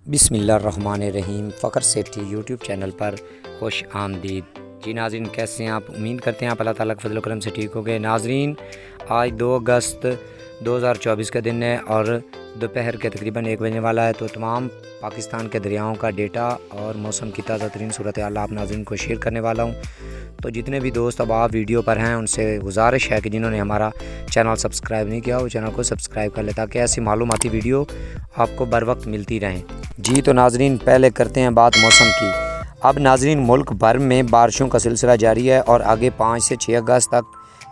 बिस्मिल्लाहिर्रहमानिर्रहीम। फ़ख्र सेठी YouTube channel पर खुश आमदीद। जी नाज़रीन, कैसे हैं आप? उम्मीद करते हैं आप अल्लाह ताला के फज़ल करम से ठीक हो गए। नाज़रीन, आज 2 अगस्त 2024 का दिन है और दोपहर के तकरीबन 1 बजने वाला है। तो तमाम पाकिस्तान के दरियाओं का डेटा और मौसम की ताज़ा तरीन सूरत हाल आप नाज़रीन को शेयर करने वाला हूँ। तो जितने भी दोस्त अब आप वीडियो पर हैं उनसे गुजारिश है कि जिन्होंने हमारा चैनल सब्सक्राइब नहीं किया वो चैनल को सब्सक्राइब कर ले, ताकि ऐसी मालूमाती वीडियो आपको बर वक्त मिलती रहें। जी तो नाज़रीन, पहले करते हैं बात मौसम की। अब नाज़रीन, मुल्क भर में बारिशों का सिलसिला जारी है और आगे 5 से 6 अगस्त तक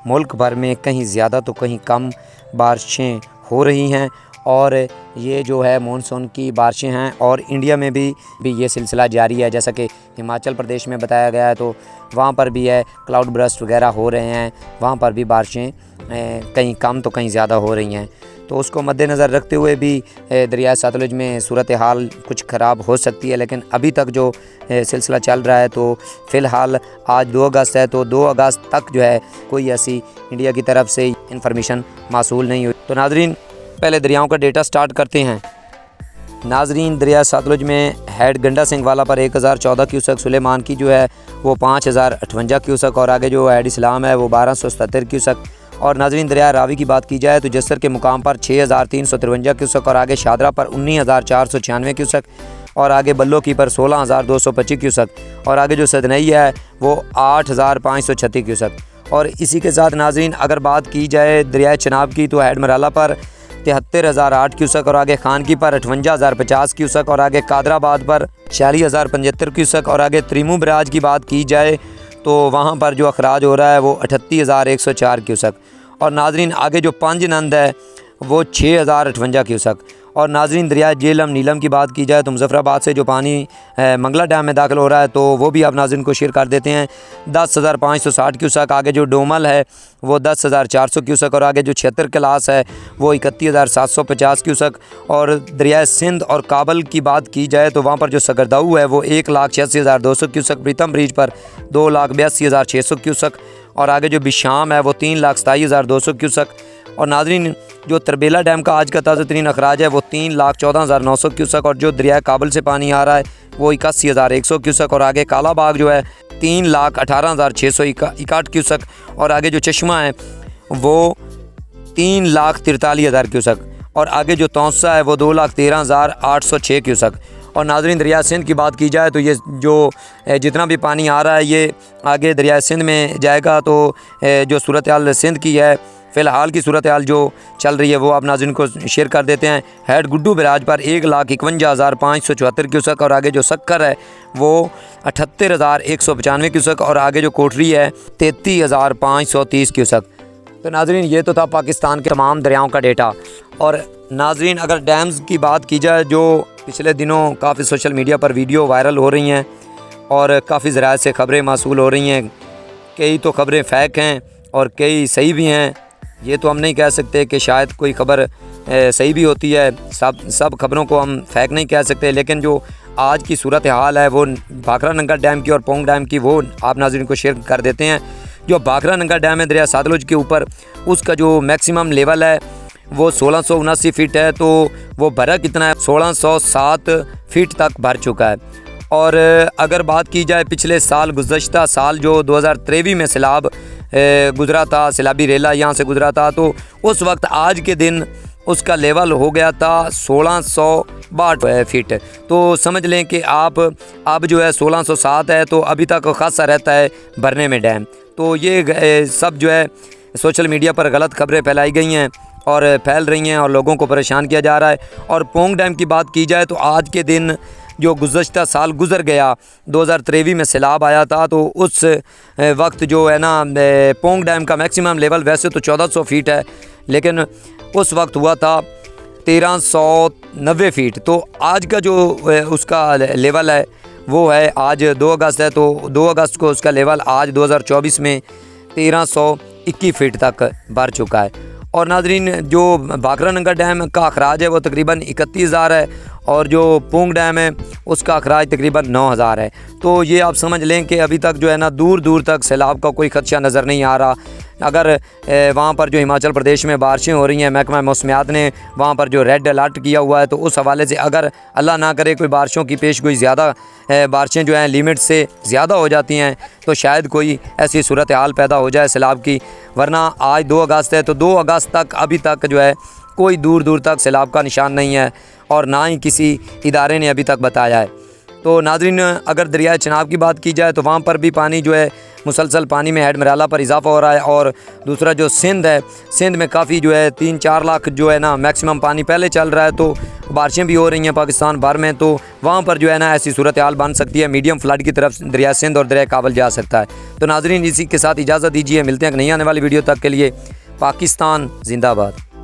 मुल्क भर में कहीं ज़्यादा तो कहीं कम बारिशें हो रही हैं। और ये जो है मानसून की बारिशें हैं और इंडिया में भी ये सिलसिला जारी है। जैसा कि हिमाचल प्रदेश में बताया गया है, तो वहाँ पर भी है क्लाउड बर्स्ट वगैरह हो रहे हैं। वहाँ पर भी बारिशें कहीं कम तो कहीं ज़्यादा हो रही हैं। तो उसको मद्देनज़र रखते हुए भी दरियाए सतलुज में सूरत हाल कुछ ख़राब हो सकती है, लेकिन अभी तक जो सिलसिला चल रहा है तो फ़िलहाल आज 2 अगस्त है, तो 2 अगस्त तक जो है कोई ऐसी इंडिया की तरफ से इंफॉर्मेशन मासूल नहीं हुई। तो नाज़रीन, पहले दरियाओं का डेटा स्टार्ट करते हैं। नाज़रीन, दरिया सतलुज में हेड गंडा सिंह वाला पर 1014 क्यूसक, सुलेमान की जो है वो 5058 क्यूसक और आगे जो हेड इस्लाम है वो 1277 क्यूसक। और नाज़रीन, दरिया रावी की बात की जाए तो जस्सर के मुकाम पर 6353 क्यूसक और आगे शादरा पर 19496 क्यूसक और आगे बल्लो की पर 16225 क्यूसक और आगे जो सदनई है वो 8536 क्यूसक। और इसी के साथ नाज़रीन, अगर बात की जाए दरिया चनाब की तो हेड मराला पर 73,008 क्यूसक और आगे खान की पर 58,050 क्यूसक और आगे कादराबाद पर 46,075 क्यूसक और आगे त्रिमू बराज की बात की जाए तो वहाँ पर जो अखराज हो रहा है वो 38,104 क्यूसक। और नाज़रीन, आगे जो पंजनंद है वो 6,058 क्यूसक। और नाज़रीन, दरिया जेलम नीलम की बात की जाए तो मुजफ्फराबाद से जो पानी मंगला डैम में दाखिल हो रहा है तो वो भी आप नाज़रीन को शेयर कर देते हैं। 10,560 क्यूसक। आगे जो डोमल है वो 10,400 क्यूसक और आगे जो 76 क्लास है वो 31,750 क्यूसक। और दरिया सिंध और काबल की बात की जाए तो वहाँ पर जो सगरदाऊ है वो 1,86,200 क्यूसक। प्रीतम ब्रिज पर 2,82,600 क्यूसक और आगे जो बिशाम है वो 3,27,200 क्यूसक। और नाज़रीन, जो तरबेला डैम का आज का ताज़ा तरीन अखराज है वो 3,14,900 क्यूसक और जो दरिया काबल से पानी आ रहा है वो 81,100 क्यूसक और आगे कालाबाग जो है 3,18,661 क्यूसक और आगे जो चश्मा है वो 3,43,000 क्यूसक और आगे जो तौसा है वो 2,13,806 क्यूसक। और नाज़रीन, दरिया सिंध की बात की जाए तो ये जो जितना भी पानी आ रहा है ये आगे दरिया सिंध में जाएगा। तो जो सूरत हाल सिंध की है, फ़िलहाल की सूरत हाल जो चल रही है वो आप नाज़रीन को शेयर कर देते हैं। हेड गुड्डू बराज पर 1,51,574 क्यूसक और आगे जो सक्कर है वो 78,195 क्यूसक और आगे जो कोठरी है 33,530 क्यूसक। तो नाज़रीन, ये तो था पाकिस्तान के तमाम दरियाओं का डेटा। और नाज़रीन, अगर डैम्स की बात की जाए जो पिछले दिनों काफ़ी सोशल मीडिया पर वीडियो वायरल हो रही हैं और काफ़ी ज़राए से ख़बरें मासूल हो रही हैं, कई तो ख़बरें फ़ेक हैं और कई सही भी हैं। ये तो हम नहीं कह सकते कि शायद कोई ख़बर सही भी होती है, सब ख़बरों को हम फ़ेक नहीं कह सकते। लेकिन जो आज की सूरत हाल है वो भाखरा नंगा डैम की और पोंग डैम की वो आप नाज़रीन को शेयर कर देते हैं। जो भाखरा नंगा डैम है दरिया सतलुज के ऊपर, उसका जो मैक्सिमम लेवल है वो 1679 फीट है, तो वो भरा कितना है 1607 फीट तक भर चुका है। और अगर बात की जाए पिछले साल गुज़श्ता साल जो 2023 में सैलाब गुज़रा था, सैलाबी रेला यहाँ से गुज़रा था, तो उस वक्त आज के दिन उसका लेवल हो गया था 1662 फीट। तो समझ लें कि आप अब जो है 1607 है, तो अभी तक खासा रहता है भरने में डैम। तो ये सब जो है सोशल मीडिया पर गलत खबरें फैलाई गई हैं और फैल रही हैं और लोगों को परेशान किया जा रहा है। और पोंग डैम की बात की जाए तो आज के दिन जो गुज़श्ता साल गुज़र गया 2023 में सैलाब आया था, तो उस वक्त जो है ना पोंग डैम का मैक्सिमम लेवल वैसे तो 1400 फीट है, लेकिन उस वक्त हुआ था 1390 फीट। तो आज का जो उसका लेवल है वो है, आज 2 अगस्त है तो 2 अगस्त को उसका लेवल आज 2024 में 1321 फीट तक भर चुका है। और नाज़रीन, जो भाखरा नंगा डैम का अखराज है वो तकरीबन 31,000 है और जो पोंग डैम है उसका अखराज तकरीबन 9,000 है। तो ये आप समझ लें कि अभी तक जो है ना दूर दूर तक सैलाब का कोई खदशा नज़र नहीं आ रहा। अगर वहाँ पर जो हिमाचल प्रदेश में बारिशें हो रही हैं, महकमा मौसमियात ने वहाँ पर जो रेड अलर्ट किया हुआ है, तो उस हवाले से अगर अल्लाह ना करे कोई बारिशों की पेशगोई ज़्यादा बारिशें जो हैं लिमिट से ज़्यादा हो जाती हैं तो शायद कोई ऐसी सूरत हाल पैदा हो जाए सैलाब की। वरना आज 2 अगस्त है, तो 2 अगस्त तक अभी तक जो है कोई दूर दूर तक सैलाब का निशान नहीं है और ना ही किसी इदारे ने अभी तक बताया है। तो नाज़रीन, अगर दरियाए चनाब की बात की जाए तो वहाँ पर भी पानी जो है मुसलसल पानी में हेड मराला पर इजाफा हो रहा है। और दूसरा जो सिंध है, सिंध में काफ़ी जो है 3-4 लाख जो है ना मैक्सिमम पानी पहले चल रहा है, तो बारिशें भी हो रही हैं पाकिस्तान भर में, तो वहाँ पर जो है ना ऐसी सूरत हाल बन सकती है, मीडियम फ्लड की तरफ दरिया सिंध और दरिया काबल जा सकता है। तो नाज़रीन, इसी के साथ इजाज़त दीजिए, मिलते हैं एक नई आने वाली वीडियो तक के लिए। पाकिस्तान जिंदाबाद।